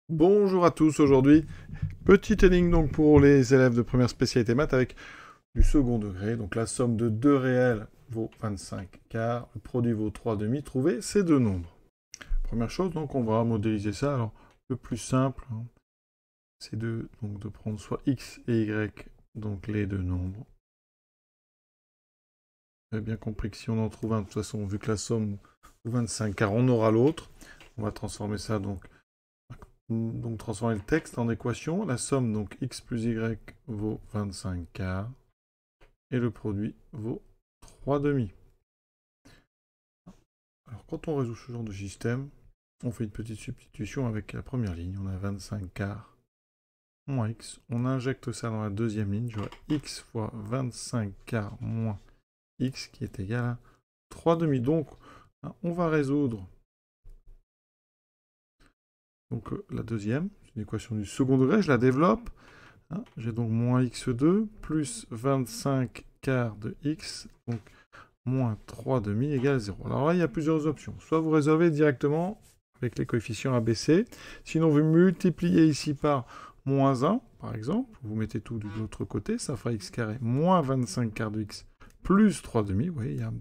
Bonjour à tous, aujourd'hui, petite énigme donc pour les élèves de première spécialité maths avec du second degré. Donc la somme de deux réels vaut 25 quarts, le produit vaut 3 demi. Trouvez ces deux nombres. Première chose, donc on va modéliser ça. Alors le plus simple, c'est de prendre soit x et y, donc les deux nombres. Vous avez bien compris que si on en trouve un, de toute façon, vu que la somme vaut 25 quarts, on aura l'autre. On va transformer ça donc transformer le texte en équation. La somme, donc x plus y, vaut 25 quarts. Et le produit vaut 3 demi. Alors quand on résout ce genre de système, on fait une petite substitution avec la première ligne. On a 25 quarts moins x. On injecte ça dans la deuxième ligne. J'aurai x fois 25 quarts moins x qui est égal à 3 demi. Donc, on va résoudre la deuxième, c'est une équation du second degré, je la développe. J'ai donc moins x2 plus 25 quarts de x, donc moins 3 demi égale 0. Alors là, il y a plusieurs options. Soit vous résolvez directement avec les coefficients ABC, sinon vous multipliez ici par moins 1, par exemple, vous mettez tout de l'autre côté, ça fera x carré moins 25 quarts de x plus 3 demi, vous voyez, il y a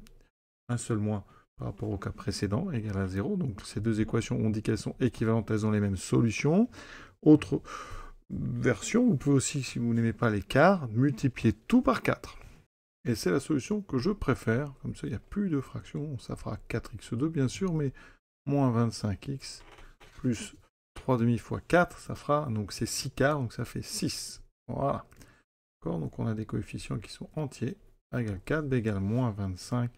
un seul moins par rapport au cas précédent, égal à 0. Donc ces deux équations, on dit qu'elles sont équivalentes, elles ont les mêmes solutions. Autre version, vous pouvez aussi, si vous n'aimez pas les quarts, multiplier tout par 4. Et c'est la solution que je préfère. Comme ça, il n'y a plus de fractions. Ça fera 4x2, bien sûr, mais moins 25x plus 3 demi fois 4, ça fera, donc c'est 6 quarts, donc ça fait 6. Voilà. D'accord. Donc on a des coefficients qui sont entiers. A égale 4, B égale moins 25,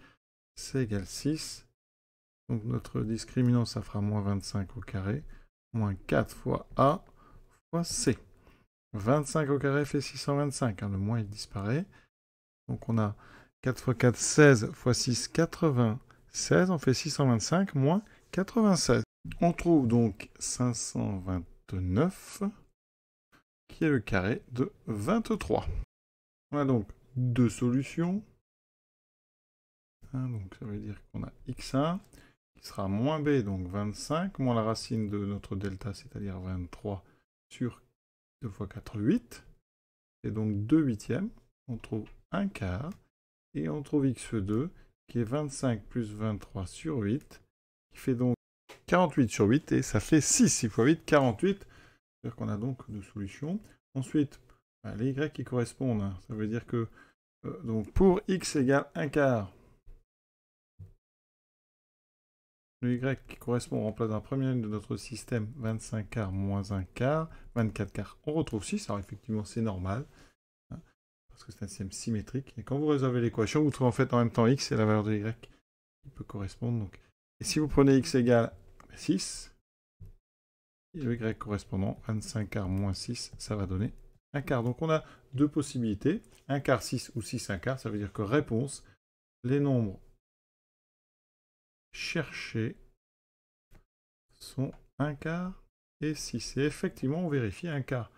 C égale 6. Donc notre discriminant, ça fera moins 25 au carré, moins 4 fois A fois C. 25 au carré fait 625, le moins il disparaît. Donc on a 4 fois 4, 16 fois 6, 96. On fait 625 moins 96. On trouve donc 529, qui est le carré de 23. On a donc deux solutions. Donc ça veut dire qu'on a x1, qui sera moins b, donc 25, moins la racine de notre delta, c'est-à-dire 23 sur 2 fois 4, 8. Et donc 2 huitièmes. On trouve un quart. Et on trouve x2, qui est 25 plus 23 sur 8, qui fait donc 48 sur 8, et ça fait 6. 6 fois 8, 48. C'est-à-dire qu'on a donc deux solutions. Ensuite, les y qui correspondent, ça veut dire que donc pour x égale 1 quart, le y qui correspond, on remplace dans la première ligne de notre système 25 quarts moins 1 quart, 24 quarts, on retrouve 6. Alors effectivement, c'est normal, parce que c'est un système symétrique. Et quand vous résolvez l'équation, vous trouvez en fait en même temps x et la valeur de y qui peut correspondre. Donc. Et si vous prenez x égale 6, et le y correspondant, 25 quarts moins 6, ça va donner 1 quart. Donc on a deux possibilités, 1 quart 6 ou 6 1 quart. Ça veut dire que réponse, les nombres cherchés sont 1 quart et 6. Et effectivement, on vérifie 1 quart.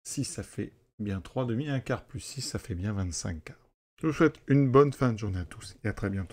6, ça fait bien 3 demi. 1 quart plus 6, ça fait bien 25 quarts. Je vous souhaite une bonne fin de journée à tous et à très bientôt.